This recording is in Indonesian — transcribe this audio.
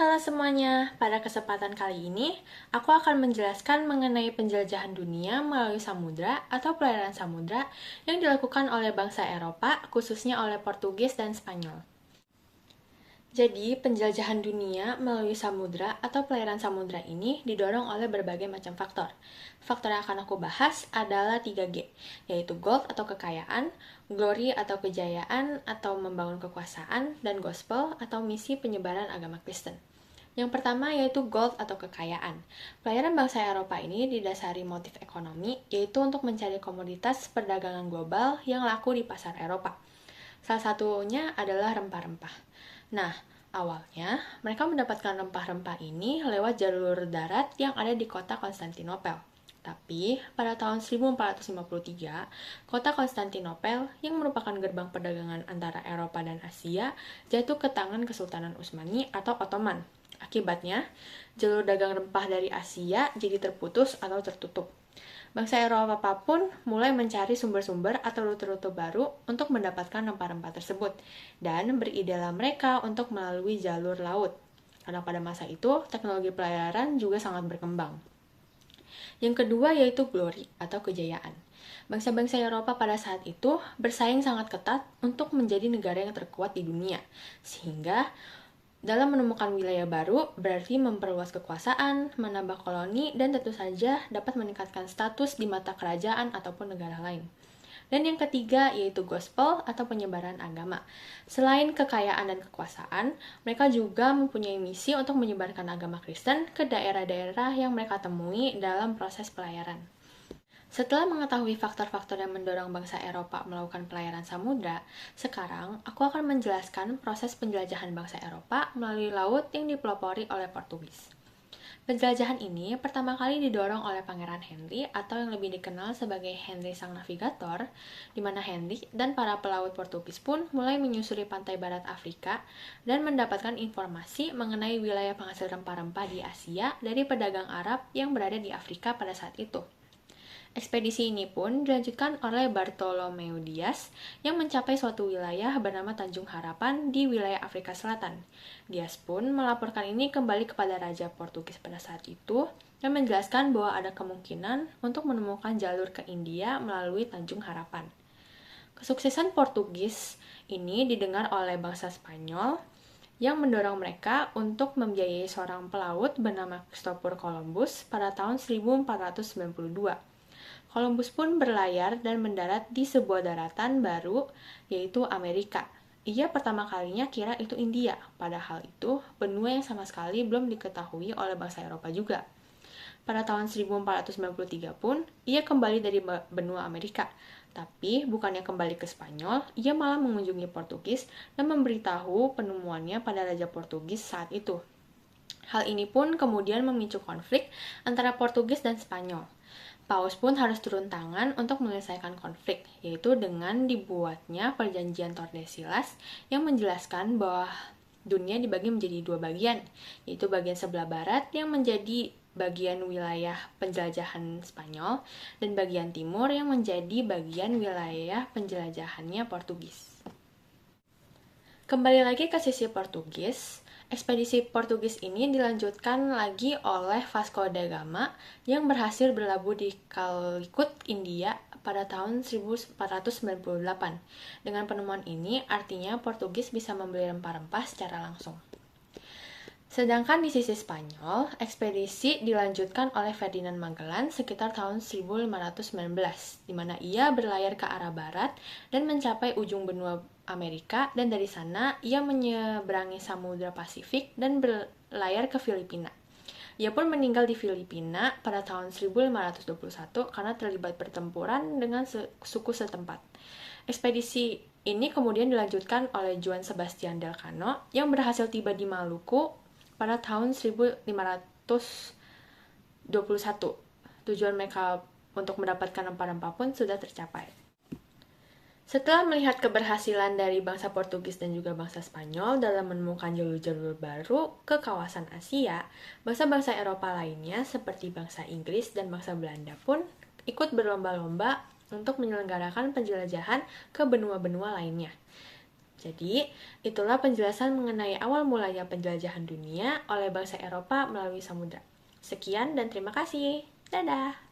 Halo semuanya, pada kesempatan kali ini, aku akan menjelaskan mengenai penjelajahan dunia melalui samudra atau pelayaran samudra yang dilakukan oleh bangsa Eropa, khususnya oleh Portugis dan Spanyol. Jadi, penjelajahan dunia melalui samudra atau pelayaran samudra ini didorong oleh berbagai macam faktor. Faktor yang akan aku bahas adalah 3G, yaitu gold atau kekayaan, glory atau kejayaan atau membangun kekuasaan, dan gospel atau misi penyebaran agama Kristen. Yang pertama yaitu gold atau kekayaan. Pelayaran bangsa Eropa ini didasari motif ekonomi, yaitu untuk mencari komoditas perdagangan global yang laku di pasar Eropa. Salah satunya adalah rempah-rempah. Nah, awalnya mereka mendapatkan rempah-rempah ini lewat jalur darat yang ada di kota Konstantinopel. Tapi, pada tahun 1453, kota Konstantinopel, yang merupakan gerbang perdagangan antara Eropa dan Asia, jatuh ke tangan Kesultanan Utsmani atau Ottoman. Akibatnya, jalur dagang rempah dari Asia jadi terputus atau tertutup. Bangsa Eropa pun mulai mencari sumber-sumber atau rute-rute baru untuk mendapatkan rempah-rempah tersebut, dan beridealah mereka untuk melalui jalur laut. Karena pada masa itu, teknologi pelayaran juga sangat berkembang. Yang kedua yaitu glory atau kejayaan. Bangsa-bangsa Eropa pada saat itu bersaing sangat ketat untuk menjadi negara yang terkuat di dunia, sehingga dalam menemukan wilayah baru berarti memperluas kekuasaan, menambah koloni, dan tentu saja dapat meningkatkan status di mata kerajaan ataupun negara lain. Dan yang ketiga yaitu gospel atau penyebaran agama. Selain kekayaan dan kekuasaan, mereka juga mempunyai misi untuk menyebarkan agama Kristen ke daerah-daerah yang mereka temui dalam proses pelayaran. Setelah mengetahui faktor-faktor yang mendorong bangsa Eropa melakukan pelayaran samudra, sekarang aku akan menjelaskan proses penjelajahan bangsa Eropa melalui laut yang dipelopori oleh Portugis. Penjelajahan ini pertama kali didorong oleh Pangeran Henry atau yang lebih dikenal sebagai Henry Sang Navigator, di mana Henry dan para pelaut Portugis pun mulai menyusuri pantai barat Afrika dan mendapatkan informasi mengenai wilayah penghasil rempah-rempah di Asia dari pedagang Arab yang berada di Afrika pada saat itu. Ekspedisi ini pun dilanjutkan oleh Bartolomeu Dias yang mencapai suatu wilayah bernama Tanjung Harapan di wilayah Afrika Selatan. Dias pun melaporkan ini kembali kepada Raja Portugis pada saat itu dan menjelaskan bahwa ada kemungkinan untuk menemukan jalur ke India melalui Tanjung Harapan. Kesuksesan Portugis ini didengar oleh bangsa Spanyol yang mendorong mereka untuk membiayai seorang pelaut bernama Christopher Columbus pada tahun 1492. Columbus pun berlayar dan mendarat di sebuah daratan baru, yaitu Amerika. Ia pertama kalinya kira itu India, padahal itu benua yang sama sekali belum diketahui oleh bangsa Eropa juga. Pada tahun 1493 pun, ia kembali dari benua Amerika. Tapi, bukannya kembali ke Spanyol, ia malah mengunjungi Portugis dan memberitahu penemuannya pada Raja Portugis saat itu. Hal ini pun kemudian memicu konflik antara Portugis dan Spanyol. Paus pun harus turun tangan untuk menyelesaikan konflik, yaitu dengan dibuatnya perjanjian Tordesillas yang menjelaskan bahwa dunia dibagi menjadi dua bagian, yaitu bagian sebelah barat yang menjadi bagian wilayah penjelajahan Spanyol dan bagian timur yang menjadi bagian wilayah penjelajahannya Portugis. Kembali lagi ke sisi Portugis, ekspedisi Portugis ini dilanjutkan lagi oleh Vasco da Gama yang berhasil berlabuh di Calicut, India pada tahun 1498. Dengan penemuan ini, artinya Portugis bisa membeli rempah-rempah secara langsung. Sedangkan di sisi Spanyol, ekspedisi dilanjutkan oleh Ferdinand Magellan sekitar tahun 1519, di mana ia berlayar ke arah barat dan mencapai ujung benua Amerika, dan dari sana ia menyeberangi Samudra Pasifik dan berlayar ke Filipina. Ia pun meninggal di Filipina pada tahun 1521 karena terlibat pertempuran dengan suku setempat. Ekspedisi ini kemudian dilanjutkan oleh Juan Sebastian Elcano yang berhasil tiba di Maluku pada tahun 1521. Tujuan mereka untuk mendapatkan rempah-rempah pun sudah tercapai. Setelah melihat keberhasilan dari bangsa Portugis dan juga bangsa Spanyol dalam menemukan jalur-jalur baru ke kawasan Asia, bangsa-bangsa Eropa lainnya seperti bangsa Inggris dan bangsa Belanda pun ikut berlomba-lomba untuk menyelenggarakan penjelajahan ke benua-benua lainnya. Jadi, itulah penjelasan mengenai awal mulanya penjelajahan dunia oleh bangsa Eropa melalui samudra. Sekian dan terima kasih. Dadah!